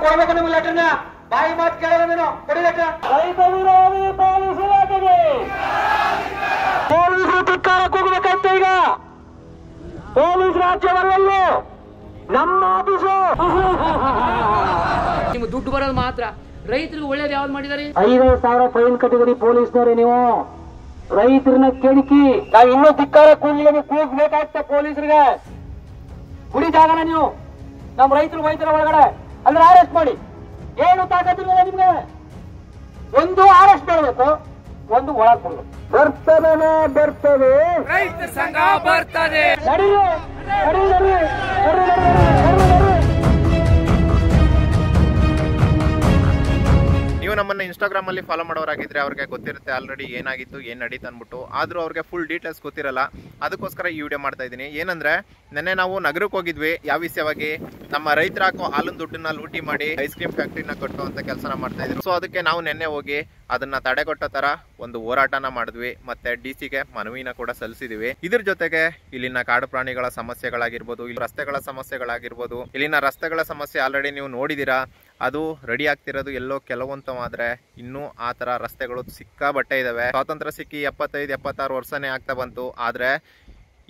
ಕೊಡ್ಬೇಕು ನಿಮ್ಗೆ ಲೆಟರ್ನ. ಬಾಯಿ ಮಾತು ಕೇಳಲ್ಲ ನೀನು, ಕೊಡಿ ಲೆಟರ್. ರೈತ ವಿರೋಧಿ ಪೊಲೀಸ್ ಇಲಾಖೆಗೆ ಪೊಲೀಸರು ಧಿಕ್ಕಾರಕ್ಕೆ ಹೋಗ್ಬೇಕಂತ. ಈಗ ಪೊಲೀಸ್ ರಾಜ್ಯವಲ್ಲೂ ನಮ್ಮ ಆಫೀಸು. ನಿಮ್ಗೆ ದುಡ್ಡು ಬರೋದು ಮಾತ್ರ, ರೈತರಿಗೆ ಒಳ್ಳೇದು ಯಾವ್ದು ಮಾಡಿದಾರೆ? 5,000 ಫೈನ್ ಕಟ್ಟಿದ್ರಿ ಪೊಲೀಸ್ನವ್ರೆ ನೀವು. ರೈತರನ್ನ ಕೆಣಕಿ ನಾವು ಇನ್ನೂ ಧಿಕ್ಕಾರ ಕೂಗ್ಬೇಕಾಗ್ತದೆ ಪೊಲೀಸರಿಗೆ. ಗುಡಿ ಜಾಗನ ನೀವು ನಮ್ಮ ರೈತರು ವೈದ್ಯರ ಒಳಗಡೆ ಅಂದ್ರೆ ಅರೆಸ್ಟ್ ಮಾಡಿ. ಏನು ತಾಕತ್ತಿಲ್ಲ ನಿಮ್ಗೆ? ಒಂದು ಅರೆಸ್ಟ್ ಮಾಡಬೇಕು, ಒಂದು ಒಳಗೆ ಕೊಡಬೇಕು. ಬರ್ತದೆ ರೈತ ಸಂಘ ಬರ್ತದೆ. ನೀವು ನಮ್ಮನ್ನ ಇನ್ಸ್ಟಾಗ್ರಾಮ್ ಅಲ್ಲಿ ಫಾಲೋ ಮಾಡೋರಾಗಿದ್ರೆ ಅವ್ರಿಗೆ ಗೊತ್ತಿರುತ್ತೆ ಆಲ್ರೆಡಿ ಏನಾಗಿತ್ತು ಏನ್ ನಡೀತು ಅಂದ್ಬಿಟ್ಟು. ಆದ್ರೂ ಅವ್ರಿಗೆ ಫುಲ್ ಡೀಟೇಲ್ಸ್ ಗೊತ್ತಿರಲ್ಲ, ಅದಕ್ಕೋಸ್ಕರ ಈ ವಿಡಿಯೋ ಮಾಡ್ತಾ ಇದ್ದೀನಿ. ಏನಂದ್ರೆ ನೆನ್ನೆ ನಾವು ನಗರಕ್ಕೆ ಹೋಗಿದ್ವಿ. ಯಾವ ವಿಷಯವಾಗಿ? ನಮ್ಮ ರೈತರ ಹಾಕೋ ಹಾಲಿನ ದುಡ್ಡನ್ನ ಲೂಟಿ ಮಾಡಿ ಐಸ್ ಕ್ರೀಮ್ ಫ್ಯಾಕ್ಟ್ರಿನ ಕಟ್ಟುವಂತ ಕೆಲಸನ ಮಾಡ್ತಾ ಇದ್ರು. ಸೊ ಅದಕ್ಕೆ ನಾವು ನೆನ್ನೆ ಹೋಗಿ ಅದನ್ನ ತಡೆಗಟ್ಟೋ ತರ ಒಂದು ಹೋರಾಟನ ಮಾಡಿದ್ವಿ, ಮತ್ತೆ DC-ಗೆ ಮನವಿನ ಕೂಡ ಸಲ್ಲಿಸಿದ್ವಿ. ಇದ್ರ ಜೊತೆಗೆ ಇಲ್ಲಿನ ಕಾಡು ಪ್ರಾಣಿಗಳ ಸಮಸ್ಯೆಗಳಾಗಿರ್ಬೋದು, ಇಲ್ಲಿ ರಸ್ತೆಗಳ ಸಮಸ್ಯೆಗಳಾಗಿರ್ಬೋದು. ಇಲ್ಲಿನ ರಸ್ತೆಗಳ ಸಮಸ್ಯೆ ಆಲ್ರೆಡಿ ನೀವು ನೋಡಿದೀರಾ, ಅದು ರೆಡಿ ಆಗ್ತಿರೋದು ಎಲ್ಲೋ ಕೆಲವೊಂದು ಮಾತ್ರ. ಇನ್ನೂ ಆ ತರ ರಸ್ತೆಗಳು ಸಿಕ್ಕಾಬಟ್ಟೆ ಇದಾವೆ. ಸ್ವಾತಂತ್ರ್ಯ ಸಿಕ್ಕಿ 75-76 ವರ್ಷನೇ ಆಗ್ತಾ ಬಂತು. ಆದ್ರೆ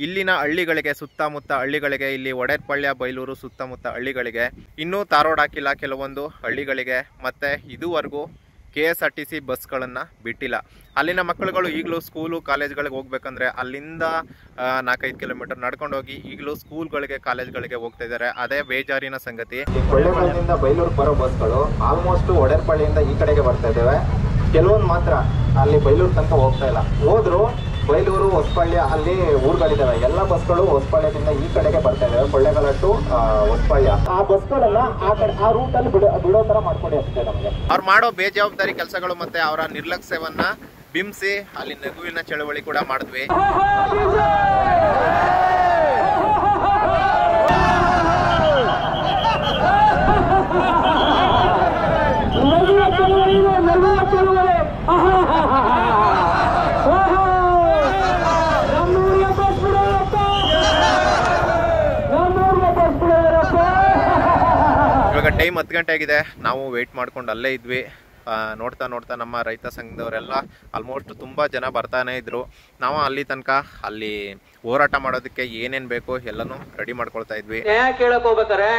ಇಲ್ಲಿನ ಹಳ್ಳಿಗಳಿಗೆ, ಸುತ್ತಮುತ್ತ ಹಳ್ಳಿಗಳಿಗೆ, ಇಲ್ಲಿ ಒಡೆರ್ಪಳ್ಯ, ಬೈಲೂರು ಸುತ್ತಮುತ್ತ ಹಳ್ಳಿಗಳಿಗೆ ಇನ್ನೂ ತಾರೋಡ್ ಹಾಕಿಲ್ಲ ಕೆಲವೊಂದು ಹಳ್ಳಿಗಳಿಗೆ. ಮತ್ತೆ ಇದುವರೆಗೂ KSRTC ಬಸ್ಗಳನ್ನು ಬಿಟ್ಟಿಲ್ಲ. ಅಲ್ಲಿನ ಮಕ್ಕಳುಗಳು ಈಗಲೂ ಸ್ಕೂಲು ಕಾಲೇಜ್ಗಳಿಗೆ ಹೋಗ್ಬೇಕಂದ್ರೆ ಅಲ್ಲಿಂದ 4-5 ಕಿಲೋಮೀಟರ್ ನಡ್ಕೊಂಡು ಹೋಗಿ ಈಗಲೂ ಸ್ಕೂಲ್ಗಳಿಗೆ ಕಾಲೇಜ್ಗಳಿಗೆ ಹೋಗ್ತಾ ಇದ್ದಾರೆ. ಅದೇ ಬೇಜಾರಿನ ಸಂಗತಿ. ಕೊಳ್ಳೇಗಾಲದಿಂದ ಬೈಲೂರು ಬರೋ ಬಸ್ಗಳು ಆಲ್ಮೋಸ್ಟ್ ಒಡೆರ್ಪಳ್ಳಿಯಿಂದ ಈ ಕಡೆಗೆ ಬರ್ತಾ ಇದ್ದಾವೆ. ಕೆಲವೊಂದು ಮಾತ್ರ ಅಲ್ಲಿ ಬೈಲೂರು ತನಕ ಹೋಗ್ತಾ ಇಲ್ಲ. ಹೋದ್ರು ಬೈಲೂರು, ಹೊಸಪಳ್ಳಿ ಅಲ್ಲಿ ಊರುಗಳಿದ್ದಾವೆ. ಎಲ್ಲ ಬಸ್ಗಳು ಹೊಸಪಳ್ಯದಿಂದ ಈ ಕಡೆಗೆ ಬರ್ತಾ ಇದ್ದಾವೆ, ಕೊಳ್ಳೇಗಾಲ ಟು ಹೊಸಪಳ್ಯ. ಆ ಬಸ್ಗಳನ್ನ ಆ ರೂಟ್ ಅಲ್ಲಿ ಬಿಡೋ ತರ ಮಾಡ್ಕೊಂಡು ಅಷ್ಟೇ. ನಮಗೆ ಅವ್ರು ಮಾಡೋ ಬೇಜವಾಬ್ದಾರಿ ಕೆಲಸಗಳು ಮತ್ತೆ ಅವರ ನಿರ್ಲಕ್ಷ್ಯವನ್ನ ಬಿಂಬಿಸಿ ಅಲ್ಲಿ ನಗುವಿನ ಚಳವಳಿ ಕೂಡ ಮಾಡಿದ್ವಿ. ಇವಾಗ ಟೈಮ್ 10 ಗಂಟೆ ಆಗಿದೆ. ನಾವು ವೇಟ್ ಮಾಡ್ಕೊಂಡು ಅಲ್ಲೇ ಇದ್ವಿ. ನೋಡ್ತಾ ನೋಡ್ತಾ ನಮ್ಮ ರೈತ ಸಂಘದವರೆಲ್ಲ ಆಲ್ಮೋಸ್ಟ್ ತುಂಬ ಜನ ಬರ್ತಾನೆ ಇದ್ರು. ನಾವು ಅಲ್ಲಿ ತನಕ ಅಲ್ಲಿ ಹೋರಾಟ ಮಾಡೋದಕ್ಕೆ ಏನೇನು ಬೇಕೋ ಎಲ್ಲನೂ ರೆಡಿ ಮಾಡ್ಕೊಳ್ತಾ ಇದ್ವಿ. ನ್ಯಾಯ ಕೇಳಕ್ ಹೋಗ್ಬೇಕಾರೆ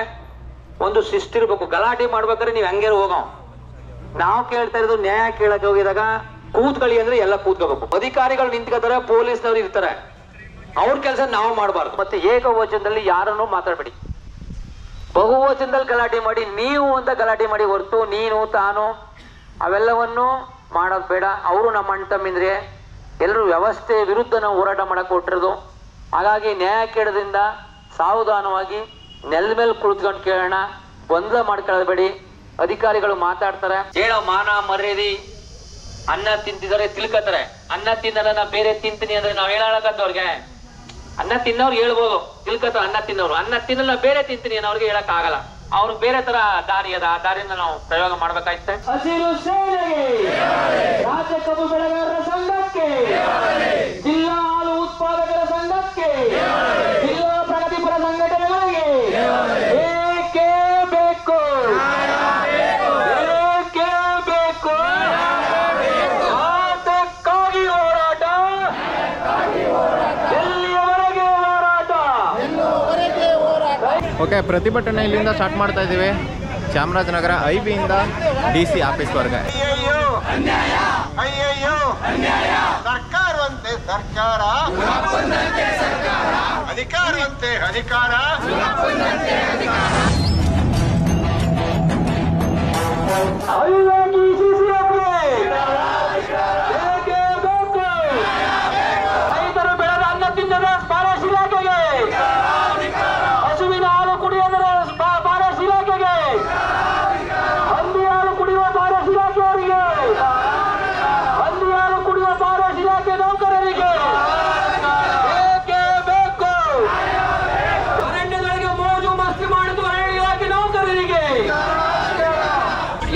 ಒಂದು ಶಿಸ್ತು ಇರ್ಬೇಕು. ಗಲಾಟೆ ಮಾಡ್ಬೇಕಾದ್ರೆ ನೀವು ಹಂಗೆ ಹೋಗೋ. ನಾವು ಕೇಳ್ತಾ ಇರೋದು ನ್ಯಾಯ ಕೇಳಕ್ ಹೋಗಿದಾಗ ಕೂತ್ಕೊಳ್ಳಿ ಅಂದ್ರೆ ಎಲ್ಲ ಕೂತ್ಕೋಬೇಕು. ಅಧಿಕಾರಿಗಳು ನಿಂತ್ಕೋತಾರೆ, ಪೊಲೀಸ್ನವ್ರು ಇರ್ತಾರೆ, ಅವ್ರ ಕೆಲಸ ನಾವು ಮಾಡಬಾರ್ದು. ಮತ್ತೆ ಏಕವಚನದಲ್ಲಿ ಯಾರನ್ನು ಮಾತಾಡ್ಬೇಡಿ. ಬಹುವಚನದಲ್ಲಿ ಗಲಾಟೆ ಮಾಡಿ, ನೀವು ಅಂತ ಗಲಾಟೆ ಮಾಡಿ ಹೊರತು ನೀನು ತಾನು ಅವೆಲ್ಲವನ್ನು ಮಾಡೋದು ಬೇಡ. ಅವರು ನಮ್ಮ ಅಣ್ಣ ತಮ್ಮಿಂದ್ರೆ ಎಲ್ಲರೂ ವ್ಯವಸ್ಥೆ ವಿರುದ್ಧ ನಾವು ಹೋರಾಟ ಮಾಡಕ್ ಹೊರಟಿರೋದು. ಹಾಗಾಗಿ ನ್ಯಾಯ ಕೇಳೋದ್ರಿಂದ ಸಾವಧಾನವಾಗಿ ನೆಲದ ಮೇಲೆ ಕುಳಿತುಕೊಂಡು ಕೇಳೋಣ, ಗೊಂದಲ ಮಾಡ್ಕೊಳ್ಳಬೇಡಿ. ಅಧಿಕಾರಿಗಳು ಮಾತಾಡ್ತಾರೆ, ಹೇಳೋ ಮಾನ ಮರ್ಯಾದೆ. ಅನ್ನ ತಿಂತಿದ್ದಾರೆ ತಿಳ್ಕತಾರೆ, ಅನ್ನ ತಿನ್ನಲ್ಲ ನಾ ಬೇರೆ ತಿಂತೀನಿ ಅಂದ್ರೆ ನಾವ್ ಹೇಳಕತ್ತವ್ರಿಗೆ. ಅನ್ನ ತಿನ್ನೋರ್ಗೆ ಹೇಳ್ಬೋದು, ತಿಳ್ಕತ್ತ ಅನ್ನ ತಿನ್ನೋರು. ಅನ್ನ ತಿನ್ನಲ್ಲ ಬೇರೆ ತಿಂತೀನಿ ಅನ್ನೋರ್ಗೆ ಹೇಳಕ್ ಆಗಲ್ಲ. ಅವ್ರಿಗೆ ಬೇರೆ ತರ ದಾರಿ ಅದ, ಆ ದಾರಿಯಿಂದ ನಾವು ಪ್ರಯೋಗ ಮಾಡ್ಬೇಕಾಯ್ತೆ. ಹಸಿರು ಸೇನೆಗೆ, ರಾಜ್ಯ ಕಬ್ಬು ಬೆಳೆಗಾರರ ಸಂಘಕ್ಕೆ, ಜಿಲ್ಲಾ ಹಾಲು ಉತ್ಪಾದಕರ ಸಂಘಕ್ಕೆ, ಜಿಲ್ಲಾ ಪ್ರಗತಿಪರ ಸಂಘಟನೆಗಳಿಗೆ ಏಕೆ ಬೇಕು, ಏಕೆ ಬೇಕು, ಅದಕ್ಕಾಗಿ ಹೋರಾಟ, ಎಲ್ಲಿಯವರೆಗೆ ಹೋರಾಟ. ಓಕೆ, ಪ್ರತಿಭಟನೆ ಇಲ್ಲಿಂದ ಸ್ಟಾರ್ಟ್ ಮಾಡ್ತಾ ಇದ್ದೀವಿ. ಚಾಮರಾಜನಗರ IB-ಇಂದ DC ಆಫೀಸ್ವರೆಗೆ. ಅಯ್ಯಯ್ಯೋ ಸರ್ಕಾರವಂತೆ ಸರ್ಕಾರ, ಅಧಿಕಾರವಂತೆ ಅಧಿಕಾರ. ರೈತರು ಬೆಳೆದ ಅನ್ನ ತಿನ್ನದ ಫಾರೆಸ್ಟ್ ಇಲಾಖೆಗೆ, ಹಸುವಿನ ಹಾಲು ಕುಡಿಯೋದರ ಫಾರೆಸ್ಟ್ ಇಲಾಖೆಗೆ, ಹಂದಿ ಹಾಲು ಕುಡಿಯುವ ಫಾರೆಸ್ಟ್ ಇಲಾಖೆಯವರಿಗೆ, ಹಂದಿ ಹಾಲು ಕುಡಿಯುವ ಫಾರೆಸ್ಟ್ ಇಲಾಖೆ ನೌಕರರಿಗೆ ಏಕೆ ಬೇಕು. ಅರಣ್ಯಗಳಿಗೆ ಮೋಜು ಮಸ್ತಿ ಮಾಡಿದ್ದು ಅರಣ್ಯ ಇಲಾಖೆ ನೌಕರರಿಗೆ.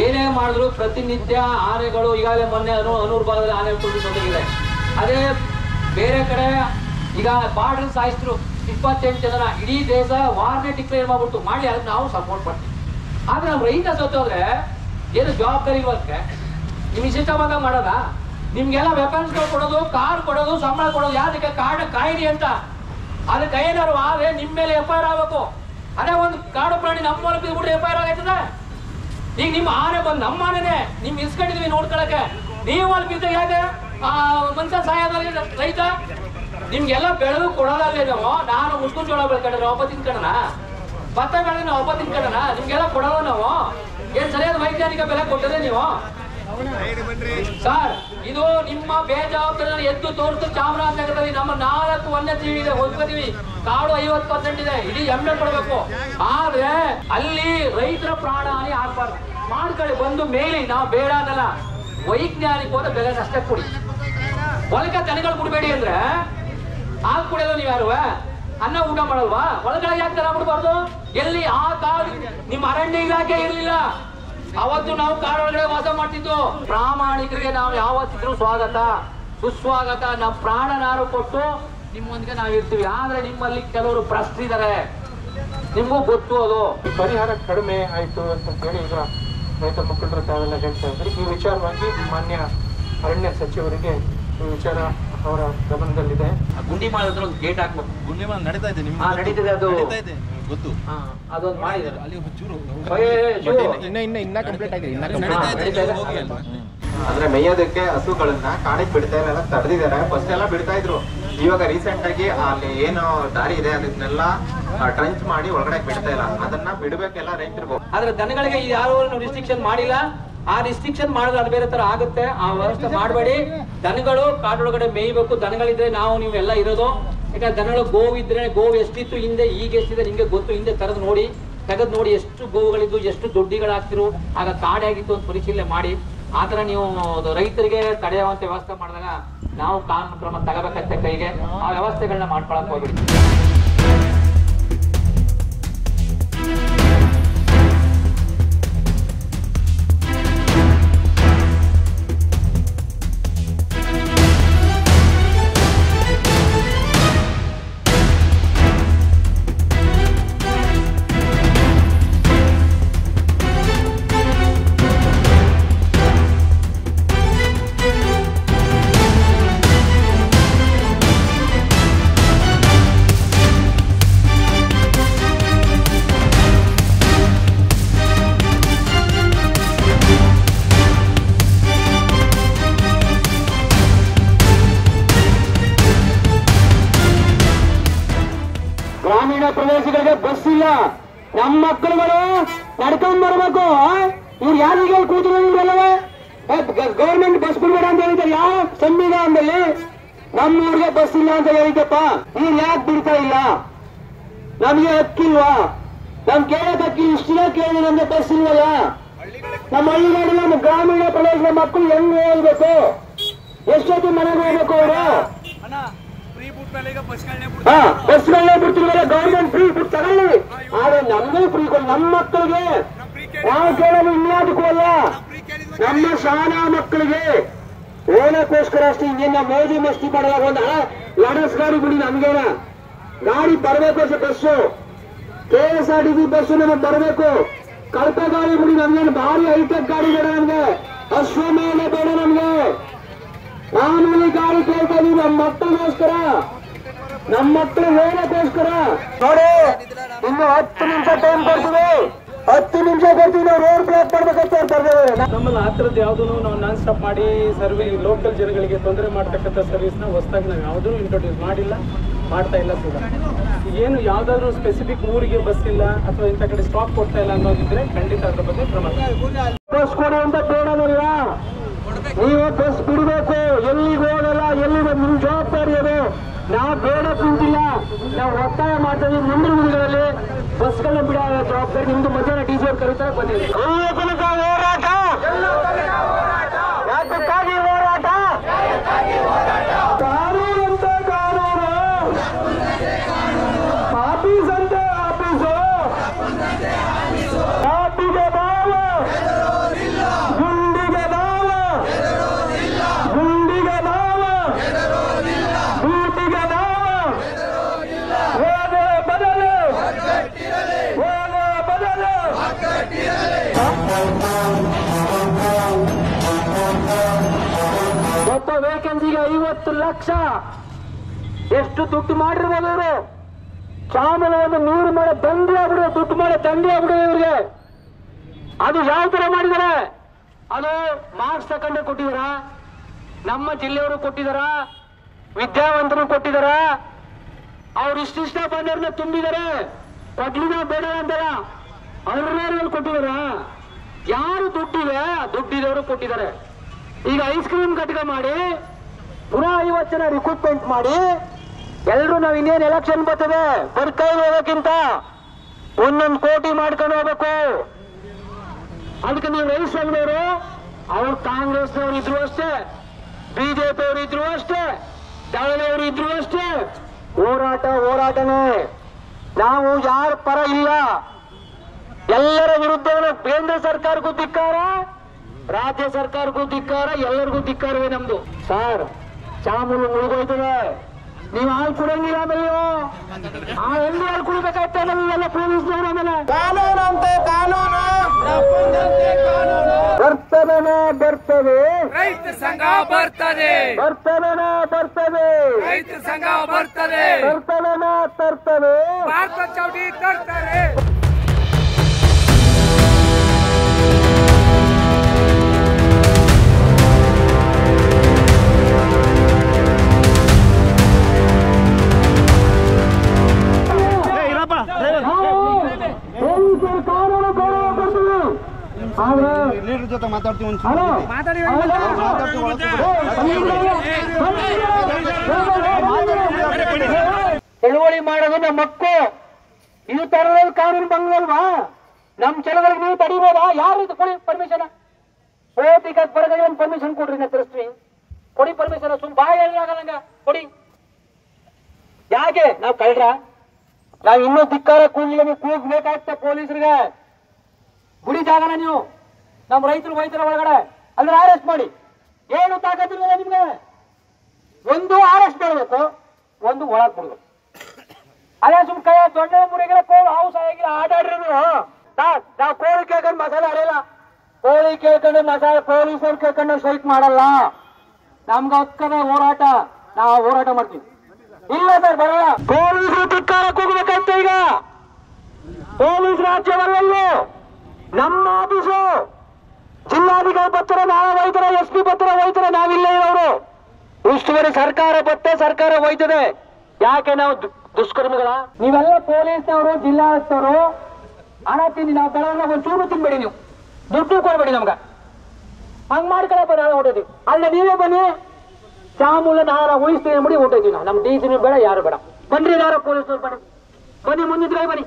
ಏನೇ ಮಾಡಿದ್ರು ಪ್ರತಿನಿತ್ಯ ಆನೆಗಳು, ಈಗಾಗಲೇ ಮೊನ್ನೆ ಅನೂರು ಭಾಗದಲ್ಲಿ ಆನೆ ತುಳಿಸೋದಿದೆ. ಅದೇ ಬೇರೆ ಕಡೆ ಈಗ ಬಾರ್ಡರ್ ಸಾಯಿಸಿದ್ರು 28 ಜನ. ಇಡೀ ದೇಶ ವಾರ್ನೇ ಡಿಕ್ಲೇರ್ ಮಾಡ್ಬಿಟ್ಟು ಮಾಡಿ, ಅದಕ್ಕೆ ನಾವು ಸಪೋರ್ಟ್ ಮಾಡ್ತೀವಿ. ಆದ್ರೆ ನಾವು ರೈತ ಸತ್ತೋದ್ರೆ ಏನು ಜವಾಬ್ದಾರಿ ಇಲ್ವಂತೆ ನಿಮ್ ಇಷ್ಟವಾಗ ಮಾಡೋದ? ನಿಮ್ಗೆಲ್ಲ ವೆಪನ್ಸ್ಗಳು ಕೊಡೋದು, ಕಾರ್ ಕೊಡೋದು, ಸಂಬಳ ಕೊಡೋದು ಯಾವ್ದಕ್ಕೆ? ಕಾಯಿರಿ ಅಂತ. ಅದಕ್ಕೆ ಏನಾರು ಆದ್ರೆ ನಿಮ್ ಮೇಲೆ FIR ಆಗ್ಬೇಕು. ಅದೇ ಒಂದು ಕಾಡು ಪ್ರಾಣಿ ನಮ್ಮ ಮೂಲಕ ಬಿಟ್ಬಿಟ್ರೆ FIR ಆಗೈತದೆ. ಈಗ ನಿಮ್ಮ ಆನೆ ಬಂದು ನಮ್ಮ ಆನೆನೆ ನಿಮ್ ಇಸ್ಕೊಂಡಿದ್ವಿ ನೋಡ್ಕೊಳಕ್ಕೆ, ನೀವು ಅಲ್ಲಿ ಬಿದ್ದಾಗ ಯಾಕೆ ಮನುಷ್ಯ ಸಾಯೋದ ರೈತ? ನಿಮ್ಗೆಲ್ಲ ಬೆಳೆದು ಕೊಡೋದಾಗಲಿ ನಾವು. ನಾನು ಮುಸ್ಕು ಜೋಳ ಬೆಳ್ಕೊಂಡ್ರೆ ಒಬ್ಬ ತಿನ್ಕೊಳ್ಳೋಣ, ಭತ್ತ ಬೆಳೆದ್ರೆ ನಾವು ಒಬ್ಬ ತಿನ್ಕೊಳ್ಳೋಣ. ನಿಮ್ಗೆಲ್ಲ ಕೊಡೋಣ ನಾವು. ಏನ್ ಸರಿಯಾದ ವೈಜ್ಞಾನಿಕ ಬೆಲೆ ಕೊಟ್ಟರೆ ನೀವು? ಸರ್, ಇದು ನಿಮ್ಮ ಬೇಜವಾಬ್ದಾರಿ ಎದ್ದು ತೋರಿಸ್ತು. ಚಾಮರಾಜನಗರದಲ್ಲಿ ನಮ್ಮ 4 ವನ್ಯಜೀವಿ ಇದೆ, ಒದ್ಕೋತೀವಿ. ಕಾಡು 50% ಇದೆ, ಇಡೀ ಹೆಮ್ಮೆ ಪಡ್ಬೇಕು. ಆದ್ರೆ ಅಲ್ಲಿ ರೈತರ ಪ್ರಾಣ ಹಾನಿ ಆಗ್ಬಾರ್ದು. ಮಾಡ್ಕೊಳ್ಳಿ, ಬಂದು ಮೇಲಿ ನಾವು ಬೇಡ ಅನ್ನಲ್ಲ. ವೈಜ್ಞಾನಿಕವಾದ ಬೆಲೆ ಅಷ್ಟೇ ಕೊಡಿ. ಒಳಗೆ ದನಗಳು ಬಿಡಬೇಡಿ ಅಂದ್ರೆ ಹಾಲು ಕುಡಿಯೋದು ನೀವು ಯಾರು? ಅನ್ನ ಊಟ ಮಾಡಲ್ವಾ? ಒಳಗಡೆ ಯಾಕೆ ದನ ಬಿಡಬಾರ್ದು? ಎಲ್ಲಿ ಆ ಕಾಡು ನಿಮ್ಮ ಅರಣ್ಯ ಇಲಾಖೆ ಇರಲಿಲ್ಲ. ಅವತ್ತು ನಾವು ಕಾಡೊಳಗಡೆ ವಾಸ ಮಾಡ್ತಿದ್ದು. ಪ್ರಾಮಾಣಿಕರಿಗೆ ನಾವು ಯಾವತ್ತಿದ್ರು ಸ್ವಾಗತ ಸುಸ್ವಾಗತ. ನಮ್ಮ ಪ್ರಾಣನಾರು ಕೊಟ್ಟು ನಿಮ್ಮೊಂದಿಗೆ ನಾವು ಇರ್ತೀವಿ. ಆದ್ರೆ ನಿಮ್ಮಲ್ಲಿ ಕೆಲವರು ಭ್ರಷ್ಟರಿದ್ದಾರೆ, ನಿಮಗೂ ಗೊತ್ತು. ಅದು ಪರಿಹಾರ ಕಡಿಮೆ ಆಯ್ತು ಅಂತ ಹೇಳಿ ಈಗ ರೈತ ಮುಖಂಡರು ತಾವೆಲ್ಲ ಹೇಳ್ತಾ ಇದ್ದಾರೆ. ಈ ವಿಚಾರವಾಗಿ ಮಾನ್ಯ ಅರಣ್ಯ ಸಚಿವರಿಗೆ ಈ ವಿಚಾರ ಅವರ ಗಮನದಲ್ಲಿದೆ. ಗುಂಡಿ ಮಾಡಿದ್ರೆ ಒಂದು ಗೇಟ್ ಹಾಕ್ಬೇಕು. ಗುಂಡಿ ನಡೀತಾ ಇದೆ, ನಡೀತಿದೆ, ಅದು ಗೊತ್ತು. ಅದೊಂದು ಮಾಡಿದ್ದಾರೆ. ಅಲ್ಲಿ ಚೂರು ಇನ್ನ ಕಂಪ್ಲೀಟ್ ಆಗಿದೆ, ಅಂದ್ರೆ ಮೇಯೋದಕ್ಕೆ ಹಸುಗಳನ್ನ ಕಾಡಿಗೆ ಬಿಡ್ತಾ ಇಲ್ಲ, ತಡೆದಿದ್ದಾರೆ. ಫಸ್ಟ್ ಎಲ್ಲ ಬಿಡ್ತಾ ಇದ್ರು. ಇವಾಗ ರೀಸೆಂಟ್ ಆಗಿ ಅಲ್ಲಿ ಏನು ದಾರಿ ಇದೆ ಅದನ್ನೆಲ್ಲ ಟ್ರಂಚ್ ಮಾಡಿ ಒಳಗಡೆ ಬಿಡ್ತಾ ಇಲ್ಲ. ಅದನ್ನ ಬಿಡ್ಬೇಕೆಲ್ಲ ರೈತರಿಗೂ. ಆದ್ರೆ ದನಗಳಿಗೆ ಯಾರು ರಿಸ್ಟ್ರಿಕ್ಷನ್ ಮಾಡಿಲ್ಲ. ಆ ರಿಸ್ಟ್ರಿಕ್ಷನ್ ಮಾಡಿದ್ರೆ ಅದು ಬೇರೆ ತರ ಆಗುತ್ತೆ. ಆ ವ್ಯವಸ್ಥೆ ಮಾಡಬೇಡಿ. ದನಗಳು ಕಾಡೊಳಗಡೆ ಮೇಯ್ಬೇಕು. ದನಗಳಿದ್ರೆ ನಾವು ನೀವೆಲ್ಲ ಇರೋದು. ಯಾಕಂದ್ರೆ ದನಗಳು ಗೋವಿದ್ರೆ ಗೋವು ಎಷ್ಟಿತ್ತು ಹಿಂದೆ, ಈಗ ಎಷ್ಟಿದೆ ನಿಮ್ಗೆ ಗೊತ್ತು. ಹಿಂದೆ ತೆಗೆದು ನೋಡಿ ಎಷ್ಟು ಗೋವುಗಳಿದ್ದು, ಎಷ್ಟು ದೊಡ್ಡಿಗಳಾಗ್ತಿರು. ಆಗ ಕಾಡಾಗಿತ್ತು ಅಂತ ಪರಿಶೀಲನೆ ಮಾಡಿ. ಆತರ ನೀವು ರೈತರಿಗೆ ತಡೆಯುವಂತ ವ್ಯವಸ್ಥೆ ಮಾಡಿದಾಗ ನಾವು ಕಾನೂನು ಕ್ರಮ ತಗೋಬೇಕಂತ ಕೈಗೆ. ಆ ವ್ಯವಸ್ಥೆಗಳನ್ನ ಮಾಡ್ಕೊಳಕ್ ಹೋಗ್ಬಿಡಿ. ಗ್ರಾಮೀಣ ಪ್ರದೇಶಗಳಿಗೆ ಬಸ್ ಇಲ್ಲ. ನಮ್ಮ ಮಕ್ಕಳುಗಳು ನಡ್ಕೊಂಡ್ ಬರ್ಬೇಕು. ಇವ್ರು ಯಾರಿಗೆ ಕೂತ್ಕೊಂಡಿರಲ್ಲವೇ? ಗೌರ್ಮೆಂಟ್ ಬಸ್ ಬಿಡ್ಬೇಡ ಅಂತ ಹೇಳಿದ್ದಾರೆ. ಯಾವ ಸಂವಿಧಾನದಲ್ಲಿ ನಮ್ಮೂರಿಗೆ ಬಸ್ ಇಲ್ಲ ಅಂತ ಹೇಳಿದ್ದಪ್ಪ? ಇವ್ರು ಯಾಕೆ ಬಿಡ್ತಾ ಇಲ್ಲ? ನಮ್ಗೆ ಹಕ್ಕಿಲ್ವಾ? ನಮ್ ಕೇಳಕ್ ಹಕ್ಕಿ ಇಷ್ಟಿನ ಕೇಳಿ ನಮ್ಗೆ ಬಸ್ ಇಲ್ವಲ್ಲ? ನಮ್ಮ ಹಳ್ಳಿಗಳಲ್ಲಿ ನಮ್ಮ ಗ್ರಾಮೀಣ ಪ್ರದೇಶದ ಮಕ್ಕಳು ಹೆಂಗ್ ಹೋಗ್ಬೇಕು? ಎಷ್ಟೊತ್ತು ಮನೆಗೆ ಹೋಗ್ಬೇಕು ಅವರು? ಬಸ್ಗಳನ್ನೇ ಬಿಡ್ತಿದ್ದಾರೆ. ಗೌರ್ಮೆಂಟ್ ಫ್ರೀ ಬಿಟ್ಟು ತಗೊಳ್ಳಿ, ಆದ್ರೆ ನಮ್ಗೆ ಫ್ರೀ ಕೊಡಿ. ನಮ್ಮ ಮಕ್ಕಳಿಗೆ ನಾವು ಕೇಳಲು ಇನ್ಯಾದಕ್ಕೂ ಅಲ್ಲ, ನಮ್ಮ ಶಾಲಾ ಮಕ್ಕಳಿಗೆ ಓನಕ್ಕೋಸ್ಕರ ಅಷ್ಟೇ. ಹಿಂಗೇನ ಮೋಜು ಮಸ್ತಿ ಮಾಡುವಾಗ ಒಂದು ಲಡಸ್ ಗಾಡಿ ಬಿಡಿ. ನಮ್ಗೇನ ಗಾಡಿ ಬರಬೇಕು ಅಷ್ಟೇ. ಬಸ್ಸು KSRTC ಬಸ್ಸು ನಮಗೆ ಬರಬೇಕು. ಕಳಪೆ ಗಾಡಿ ಬಿಡಿ. ನಮ್ಗೇನು ಭಾರಿ ಹೈಟೆಕ್ ಗಾಡಿ ಬೇಡ ನಮ್ಗೆ. ಅಶ್ವಮೇಧ ಬೇಡ ನಮ್ಗೆ. ಮಾಮೂಲಿ ಗಾಡಿ ಕೇಳ್ತಾ ಇದೀವಿ ನಮ್ಮ ಮಕ್ಕಳಿಗೋಸ್ಕರ, ನಮ್ಮ ಮಕ್ಕಳು ಓನಕ್ಕೋಸ್ಕರ. ನೋಡಿ, ಇನ್ನು 10 ನಿಮಿಷ ಟೈಮ್ ಕೊಡ್ತೀವಿ. 10 ನಿಮಿಷ ಕೊಡ್ತೀವಿ. ನಾವು ರೋಡ್ ಬ್ಲಾಕ್ ಮಾಡ್ಬೇಕಂತ ಬರ್ತೇವೆ. ನಮ್ಮಲ್ಲಿ ಆ ಥರದ್ದು ಯಾವುದೂ ನಾವು ನಾನ್ ಸ್ಟಾಪ್ ಮಾಡಿ ಲೋಕಲ್ ಜನಗಳಿಗೆ ತೊಂದರೆ ಮಾಡ್ತಕ್ಕಂಥ ಸರ್ವಿಸ್ನ ಹೊಸದಾಗಿ ನಾವು ಯಾವುದೂ ಇಂಟ್ರೊಡ್ಯೂಸ್ ಮಾಡ್ತಾ ಇಲ್ಲ ಕೂಡ. ಏನು ಯಾವ್ದಾದ್ರು ಸ್ಪೆಸಿಫಿಕ್ ಊರಿಗೆ ಬಸ್ ಇಲ್ಲ ಅಥವಾ ಇಂಥ ಕಡೆ ಸ್ಟಾಪ್ ಕೊಡ್ತಾ ಇಲ್ಲ ಅನ್ನೋದಿದ್ರೆ ಖಂಡಿತ ಅದ್ರ ಬಗ್ಗೆ ಕ್ರಮ. ಬಸ್ ಕೊಡಿ ಅಂತ ಬೇಡದಲ್ಲ, ನೀವು ಬಸ್ ಬಿಡಬೇಕು. ಎಲ್ಲಿಗೆ ಹೋಗಲ್ಲ, ಎಲ್ಲಿಗೆ ನಿಮ್ ಜವಾಬ್ದಾರಿ ಅದು. ನಾವು ಬೇಡ ಕುಂತಿಲ್ಲ, ನಾವು ಒತ್ತಾಯ ಮಾಡ್ತಾ ಇದೀವಿ. ಮುಂದಿನ ದಿನಗಳಲ್ಲಿ ಬಸ್ಗಳನ್ನ ಬಿಡೋ ಜವಾಬ್ದಾರಿ ನಿಮ್ದು. ಮಧ್ಯಾಹ್ನ DC ಅವ್ರು ಕರೀತಾರೆ, ಬಂದಿದೆ. ಹೋರಾಟ, ಯಾತಕ್ಕಾಗಿ ಹೋರಾಟ? ಕಾನೂನಂತೆ ಕಾನೂನು, ಆಫೀಸ್ ಅಂತೆ ಆಫೀಸು, ಕಾಪಿಗೆ ಬಾವ, ಗುಂಡಿಗೆ ಬಾವ, ಗುಂಡಿಗೆ ಬಾವ, ಬೂಟಿಗೆ ಬಾವ, ಓದೆ ಬದಲು, ಓದೆ ಬದಲು. 50 ಲಕ್ಷ ಎಷ್ಟು ದುಡ್ಡು ಮಾಡಿರ್ಬೋದು ಇವರು. ಚಾಮಲ ಒಂದು ನೀರು ಮಾಡೋ ದಂಧೆ ಆಗ್ಬಿಡುತ್ತೆ, ದುಡ್ಡು ಮಾಡೋ ದಂಧೆ ಆಗ್ಬಿಡುತ್ತೆ ಇವ್ರಿಗೆ. ಅದು ಯಾವ ತರ ಮಾಡಿದಾರೆ? ಅದು ಮಾರ್ಕ್ಸ್ ತಗೊಂಡೆ ಕೊಟ್ಟಿದಾರ, ನಮ್ಮ ಜಿಲ್ಲೆಯವರು ಕೊಟ್ಟಿದಾರ, ವಿದ್ಯಾವಂತರು ಕೊಟ್ಟಿದಾರ, ಅವ್ರು ಇಷ್ಟಿಷ್ಟ ಬಂದವ್ರನ್ನ ತುಂಬಿದ್ದಾರೆ, ಕೊಡ್ಲಿನ ಬೇಡ ಅಂತಲ್ಲ ಅವ್ರನ್ನ ಕೊಟ್ಟಿದಾರ. ಯಾರು ದುಡ್ಡಿದೆ ದುಡ್ಡಿದವರು ಕೊಟ್ಟಿದ್ದಾರೆ. ಈಗ ಐಸ್ ಕ್ರೀಮ್ ಘಟಕ ಮಾಡಿ ಪುನಃ 50 ಜನ ರಿಕ್ರೂಟ್ಮೆಂಟ್ ಮಾಡಿ ಎಲ್ರು ನಾವ್ ಇನ್ನೇನ್ ಎಲೆಕ್ಷನ್ ಬರ್ತದೆ ಬರ್ಕೈ ಹೋಗೋಕ್ಕಿಂತ 1 ಕೋಟಿ ಮಾಡ್ಕೊಂಡು ಹೋಗ್ಬೇಕು. ಅದಕ್ಕೆ ನೀವು ರೈಸ್ ಸಂಘದವರು ಅವ್ರು ಕಾಂಗ್ರೆಸ್ನವ್ರು ಇದ್ರು ಅಷ್ಟೇ, ಬಿಜೆಪಿ ಅವರು ಇದ್ರು ಅಷ್ಟೇ, ದಳದವರು ಇದ್ರು ಅಷ್ಟೇ, ಹೋರಾಟನೇ. ನಾವು ಯಾರ ಪರ ಇಲ್ಲ, ಎಲ್ಲರ ವಿರುದ್ಧ. ಕೇಂದ್ರ ಸರ್ಕಾರಕ್ಕೂ ಧಿಕ್ಕಾರ, ರಾಜ್ಯ ಸರ್ಕಾರಕ್ಕೂ ಧಿಕ್ಕಾರ, ಎಲ್ಲರಿಗೂ ಧಿಕ್ಕಾರವೇ ನಮ್ದು. ಸರ್ ಚಾಮೂಲು ಮುಳುಗೋಯ್ತದೆ, ನೀವು ಹಾಲು ಕುಡಿಯಂಗಿಲ್ಲ. ಆಮೇಲೆ ನೀವು ಎಲ್ಲಿ ಹಾಲು ಕುಡಿಬೇಕಾಗ್ತದೆ ನೀವೆಲ್ಲ ಪೊಲೀಸ್ನವ್ರು. ಆಮೇಲೆ ಕಾನೂನಂತೆ ಕಾನೂನು ಬರ್ತದೆ, ರೈತ ಸಂಘ ಬರ್ತದೆ, ಬರ್ತದೆ, ರೈತ ಸಂಘ ಬರ್ತದೆ, ತರ್ತದೆ, ಭಾರತ ಚೌಟಿ ತರ್ತಾರೆ. ಕಾನೂನು ಗೌರವ ಕೊಡ್ತೀವಿ. ಲೀಡರ್ ಜೊತೆ ಮಾತಾಡ್ತೀವಿ. ಚಳುವಳಿ ಮಾಡೋದು ನಮ್ಮ ಹಕ್ಕು. ಇದು ತರದ ಕಾನೂನು ಭಂಗಲ್ವಾ? ನಮ್ ಚಳವಳಿಗೆ ನೀವು ತಡಿಬೋದಾ? ಯಾರು ಇದು ಕೊಡಿ ಪರ್ಮಿಷನ್? ಓಟಿಗ ಬರಗಡೆ ಒಂದು ಪರ್ಮಿಷನ್ ಕೊಡ್ರಿ, ನಾ ತಿಳಿಸ್ತೀನಿ. ಕೊಡಿ ಪರ್ಮಿಷನ್. ಸುಮ್ ಬಾಯಿ ಹೇಳಾಗಲ್ಲ, ಕೊಡಿ. ಯಾಕೆ ನಾವ್ ಕಳ್ರ? ನಾವ್ ಇನ್ನೂ ಧಿಕ್ಕಾರ ಕೂಗ್ಬೇಕಾಗ್ತ ಪೊಲೀಸರಿಗೆ. ಗುಡಿ ಜಾಗನ ನೀವು ನಮ್ ರೈತರು ಒಳಗಡೆ ಅಂದ್ರೆ ಅರೆಸ್ಟ್ ಮಾಡಿ. ಏನು ತಾಕತ್ತಿಲ್ಲ ನಿಮ್ಗೆ? ಒಂದು ಅರೆಸ್ಟ್ ಮಾಡಬೇಕು, ಒಂದು ಒಳಗ್ ಬಿಡ್ಬೇಕು. ಅದೇ ಸುಮ್ ಕೈ ದೊಡ್ಡ ಮುರಿಗಳ ಕೋಲ್ ಹೌಸ್ ಆಗಿಲ್ಲ ಆಟ ಆಡ್ರಿ ನೀವು. ನಾವ್ ಕೋಳಿ ಕೇಳ್ಕೊಂಡು ಮಸಾಲೆ ಆಡಿಲ್ಲ, ಕೋಳಿ ಕೇಳ್ಕೊಂಡು ಮಸಾಲೆ ಪೊಲೀಸರು ಕೇಳ್ಕೊಂಡು ಸ್ಟ್ರೈಕ್ ಮಾಡಲ್ಲ. ನಮ್ಗೆ ಹಕ್ಕದ ಹೋರಾಟ, ನಾವು ಹೋರಾಟ ಮಾಡ್ತೀವಿ. ಇಲ್ಲ ಸರ್ ಬರಲ್ಲ. ಪೊಲೀಸರು ಧಿಕ್ಕಾರ ಕೂಗಬೇಕಂತ. ಈಗ ಪೊಲೀಸ್ ರಾಜ್ಯವಲ್ಲೂ ನಮ್ಮ ಆಫೀಸು ಜಿಲ್ಲಾಧಿಕಾರಿ ಬರ್ತಾರೆ, ನಾಳೆ ಹೋಯ್ತಾರೆ, SP ಬರ್ತಾರೆ, ಹೋಯ್ತಾರೆ. ನಾವಿಲ್ಲೇ ಇರೋರು ಉಸ್ತುವಾರಿ ಸರ್ಕಾರ ಬತ್ತೆ, ಸರ್ಕಾರ ಹೋಯ್ತದೆ. ಯಾಕೆ ನಾವು ದುಷ್ಕರ್ಮಿಗಳ? ನೀವೆಲ್ಲ ಪೊಲೀಸ್ನವರು, ಜಿಲ್ಲಾಡಳಿತವರು ಹಣ ತಿಂದು ನಾವು ಬೆಳಗ್ಗೆ ಒಂಚೂರು ತಿನ್ಬೇಡಿ, ನೀವು ದುಡ್ಡು ಕೊಡ್ಬೇಡಿ ನಮ್ಗ. ಹಂಗ್ ಮಾಡ್ಕೊಳ್ಳ ನಾಳೆ ಹೊಟ್ಟೋತೀವಿ. ಅಲ್ಲ ನೀವೇ ಬನ್ನಿ, ಚಾಮೂಲ ನಾರ ಉಳಿಸ್ತೀನಿ ಮಾಡಿ ಹೊಟ್ಟೋತೀವಿ ನಾವು. ನಮ್ DC ಬೇಡ, ಯಾರು ಬೇಡ. ಬನ್ರಿ ನಾರ ಪೊಲೀಸ್ನವ್ರು ಬನ್ನಿ, ಮುಂದಿದ್ರೆ ಬನ್ನಿ,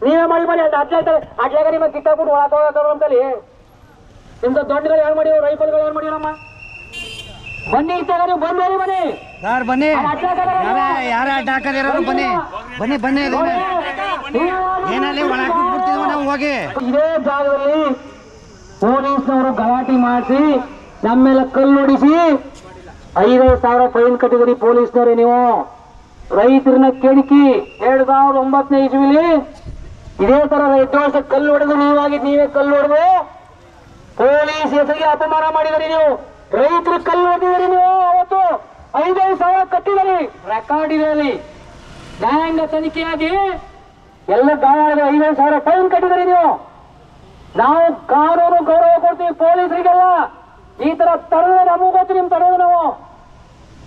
ನೀವೇ ಮಾಡಿ ಬನ್ನಿ. ಅಡ್ಲಾಗ ನಿಮ್ಮ ಕಿತ್ತಾಬಿಟ್ಟು ಒಳಗೆ ಹೋಗೋರು ಅಂತಲ್ಲಿ ಇಂಥ ದೊಡ್ಡಗಳು ಯಾರು ಮಾಡಿ, ರೈಫಲ್ಗಳು ಯಾರು ಮಾಡಿ ನಮ್ಮ ಬನ್ನಿ. ಇದ್ದಾಗ ನೀವು ಬಂದ್ರಿ ಬನ್ನಿ ಸರ್, ಬನ್ನಿ. ಯಾರ ಅಡ್ಡ ಹಾಕದಿರೋರು ಬನ್ನಿ, ಬನ್ನಿ, ಬನ್ನಿ. ಏನಲ್ಲಿ ಒಳಗೆ ಬಿಡ್ತಿದ್ವಿ ನಾವು ಹೋಗಿ. ಇದೇ ಜಾಗದಲ್ಲಿ ಪೊಲೀಸ್ನವರು ಗಲಾಟೆ ಮಾಡಿಸಿ ನಮ್ಮೆಲ್ಲ ಕಲ್ಲು ಹೊಡಿಸಿ 5,000 ಫೈನ್ ಕಟ್ಟಿದ್ರಿ ಪೊಲೀಸ್ನವ್ರೆ. ನೀವು ರೈತರನ್ನ ಕೆಣಕಿ 2009ನೇ ಇಸ್ವಿಲಿ ಇದೇ ತರ ರೈತ ಕಲ್ಲು ಹೊಡೆದು ನೀವೇ ಕಲ್ಲು ಹೊಡೆದು ಪೊಲೀಸ್ ಹೆಸರಿಗೆ ಅಪಮಾನ ಮಾಡಿದ್ರಿ. ನೀವು ರೈತರು ಕಲ್ಲು ಹೊಡೆದಿದ್ರಿ. ನೀವು ಅವತ್ತು 5,000 ಕಟ್ಟಿದ್ರಿ, ರೆಕಾರ್ಡ್ ಇದೆ ಅಲ್ಲಿ. ನ್ಯಾಯಾಂಗ ತನಿಖೆಯಾಗಿ ಎಲ್ಲ ಗಾಯ 5,000 ಫೈನ್ ಕಟ್ಟಿದ್ರಿ ನೀವು. ನಾವು ಕಾನೂನು ಗೌರವ ಕೊಡ್ತೀವಿ ಪೊಲೀಸರಿಗೆಲ್ಲ. ಈ ತರ ತಡೆದ್ರೆ ನಮಗೂ ಗೊತ್ತು, ನಿಮ್ ತಡೆದು ನಾವು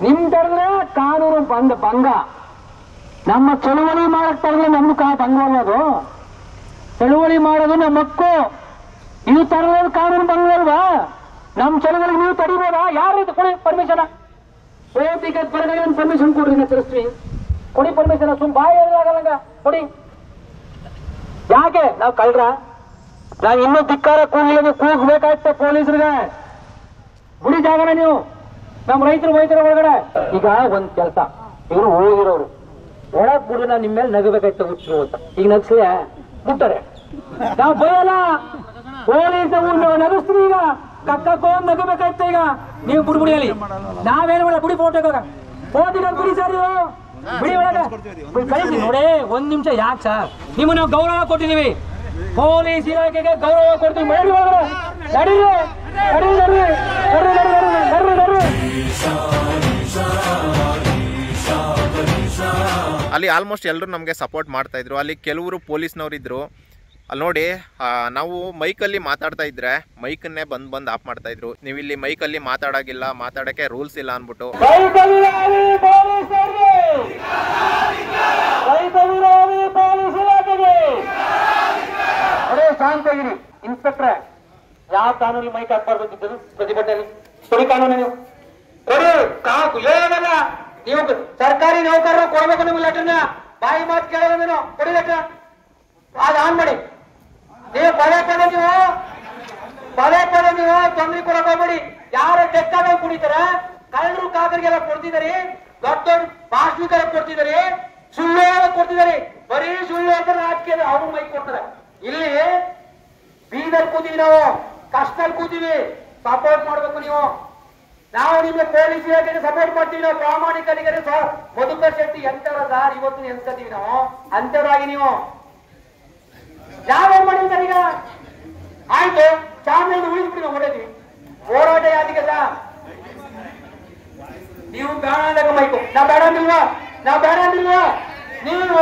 ನಿಮ್ ತಡೆದ್ರೆ ಕಾನೂನು ಭಂಗ. ನಮ್ಮ ಚಳುವಳಿ ಮಾಡಕ್ ತಡೆದ್ರೆ ನಮ್ದು ಭಂಗ ಅನ್ನೋದು. ಚಳುವಳಿ ಮಾಡೋದು ನಮ್ಮ ಹಕ್ಕು. ಇದು ತಡೆದ್ರೆ ಕಾನೂನು ಭಂಗ ಅಲ್ವಾ? ನಮ್ ಚಳುವಳಿಗೆ ನೀವು ತಡಿಬೋದಾ? ಯಾರು ಇದು ಕೊಡಿ ಪರ್ಮಿಷನ್? ಬರಗಡೆ ಒಂದು ಪರ್ಮಿಷನ್ ಕೊಡ್ರಿ, ನಾ ತಿಳಿಸ್ತೀನಿ. ಕೊಡಿ ಪರ್ಮಿಷನ್. ಸುಮ್ ಬಾಯಿ ಹೇಳಾಗಲ್ಲ, ಕೊಡಿ. ಯಾಕೆ ನಾವ್ ಕಳ್ರ? ನಾವ್ ಇನ್ನೂ ಧಿಕ್ಕಾರ ಕೂಗ್ಬೇಕಾಗ್ತ ಪೊಲೀಸರಿಗೆ. ಗುಡಿ ಜಾಗನ ನೀವು ನಮ್ ರೈತರು ಒಳಗಡೆ. ಈಗ ಒಂದ್ ಕೆಲಸ, ಇವರು ಹೋಗಿರೋರು ಒಳಗ್ ಬಿಡು, ನಾವ್ ನಿಮ್ಮ ಮೇಲೆ ನಗಬೇಕಾಯ್ತ ಹುಚ್ಚರು ಅಂತ. ಈಗ ನಗ್ಸೆ ಬಿಟ್ಟಾರೆ, ನಾವ್ ಬಯಲ್ಲ. ಪೊಲೀಸ್ ನಗಿಸ್ತೀವಿ. ಈಗ ಕಕ್ಕೊಂಡ್ ನಗಬೇಕಾಯ್ತ. ಈಗ ನೀವು ಬುಡಿಯಲ್ಲಿ ನಾವೇನು ಮಾಡ ಬುಡಿ ಫೋಟೋ ಬಿಡಿ ಸರ್, ನೀವು ಬಿಡಿ ಒಳಗೆ ಕಳಿಸಿ ನೋಡಿ. 1 ನಿಮಿಷ. ಯಾಕೆ ಸರ್? ನಿಮ್ಮ ನಾವು ಗೌರವ ಕೊಟ್ಟಿದೀವಿ, ಪೊಲೀಸ್ ಇಲಾಖೆಗೆ ಗೌರವ ಕೊಡ್ತೀವಿ. ನಡೀರಿ ಒಳಗಡೆ, ನಡೀರಿ, ನಡೀರಿ, ನಡೀರಿ, ನಡೀರಿ, ನಡೀರಿ, ನಡೀರಿ, ನಡೀರಿ. ಅಲ್ಲಿ ಆಲ್ಮೋಸ್ಟ್ ಎಲ್ಲರೂ ನಮಗೆ ಸಪೋರ್ಟ್ ಮಾಡ್ತಾಯಿದ್ರು. ಅಲ್ಲಿ ಕೆಲವರು ಪೊಲೀಸ್ನವರಿದ್ದರು. ಅಲ್ಲಿ ನೋಡಿ ನಾವು ಮೈಕಲ್ಲಿ ಮಾತಾಡ್ತಾ ಇದ್ರೆ ಮೈಕನ್ನೇ ಬಂದು ಆಫ್ ಮಾಡ್ತಾಯಿದ್ರು. ನೀವು ಇಲ್ಲಿ ಮೈಕಲ್ಲಿ ಮಾತಾಡೋಗಿಲ್ಲ, ಮಾತಾಡೋಕ್ಕೆ ರೂಲ್ಸ್ ಇಲ್ಲ ಅಂದ್ಬಿಟ್ಟು. ಶಾಂತಗಿರಿ ಇನ್ಸ್ಪೆಕ್ಟ್ರೆ, ಯಾವ ಕಾನೂನು ಮೈಕ್ ಹಾಕ್ಬಾರ್ದು ಪ್ರತಿಭಟನೆ ಕೊಡಿ, ಕಾನೂನು ನೀವು ಕೊಡಿ. ಏನಲ್ಲ ನೀವು ಸರ್ಕಾರಿ ನೌಕರರು ಕೊಡ್ಬೇಕು ನಿಮ್ಗೆ ಲೆಟರ್ನ. ಬಾಯಿ ಮಾತು ಕೇಳೋದು ನೀನು ಕೊಡಿ ಲೆಟರ್. ಅದು ಆನ್ ಮಾಡಿ. ನೀವು ಪದೇ ಪದೇ ನೀವು ತೊಂದರೆ ಕೊಡಕ್ ಹೋಗ್ಬೇಡಿ. ಯಾರ ಡೆಕ್ಕಾಗ ಕುಡಿತಾರ, ಕಳ್ಳರು ಕಾಕರಿಗೆಲ್ಲ ಕೊಡ್ತಿದಾರಿ, ದೊಡ್ಡ ದೊಡ್ಡ ಭಾಷಣಿಕರ ಕೊಡ್ತಿದಾರಿ, ಸುಳ್ಳು ಕೊಡ್ತಿದಾರಿ. ಬರೀ ಸುಳ್ಳು ಅಂತ ರಾಜಕೀಯದ ಅವ್ರು ಮೈಕ್ ಕೊಡ್ತಾರೆ. ಇಲ್ಲಿ ಬೀದರ್ ಕೂತೀವಿ, ನಾವು ಕಷ್ಟದಲ್ಲಿ ಕೂತೀವಿ, ಸಪೋರ್ಟ್ ಮಾಡ್ಬೇಕು ನೀವು. ನಾವು ನಿಮ್ಗೆ ಪೊಲೀಸ್ ಇಲಾಖೆಗೆ ಸಪೋರ್ಟ್ ಮಾಡ್ತೀವಿ. ನಾವು ಪ್ರಾಮಾಣಿಕರಿಗೆ ಮಧುಕರ್ ಶೆಟ್ಟಿ ಎಂತರ ಸಾರ್ ಇವತ್ತು ನೆನ್ಸ್ಕೊತೀವಿ ನಾವು, ಅಂತರಾಗಿ ನೀವು ಯಾವ್ಯಾವ ಮಾಡಿದ್ದಾರೆ ಈಗ. ಆಯ್ತು, ಚಾಮರಾಜ ಉಳಿದ್ಬಿಟ್ಟು ನಾವು ಹೊಡೆದ್ವಿ, ಹೋರಾಟ ಯಾದಿಗೆ ಸರ್ ನೀವು ಬೇಡ ಅಂದಾಗ ಮೈಕು ನಾವು ಬೇಡ ಅಂದಿಲ್ವಾ. ನೀವು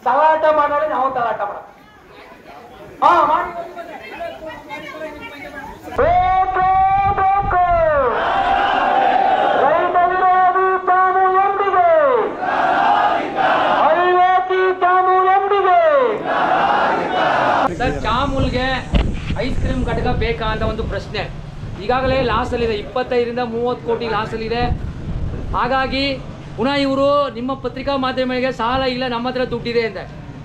ತಲಾಟ ಮಾಡೋದ್ರೆ ನಾವು ತಲಾಟ ಮಾಡ ಮಾಡಿ. ರೈತ ವಿರೋಧಿ ಕಾನೂನು ಎಂದಿಗೆ, ಅವಿವೇಕಿ ಕಾನೂನು ಎಂದಿಗೆ. ಸರ್, ಚಾಮೂಲ್ಗೆ ಐಸ್ ಕ್ರೀಮ್ ಘಟಕ ಬೇಕಾ ಅಂತ ಒಂದು ಪ್ರಶ್ನೆ ಈಗಾಗಲೇ ಲಾಸಲ್ಲಿದೆ. 25ರಿಂದ 30 ಕೋಟಿ ಲಾಸಲ್ಲಿದೆ. ಹಾಗಾಗಿ ಪುನಃ ಇವರು ನಿಮ್ಮ ಪತ್ರಿಕಾ ಮಾಧ್ಯಮಗಳಿಗೆ ಸಾಲ ಇಲ್ಲ, ನಮ್ಮ ಹತ್ರ ದುಡ್ಡಿದೆ ಅಂತ.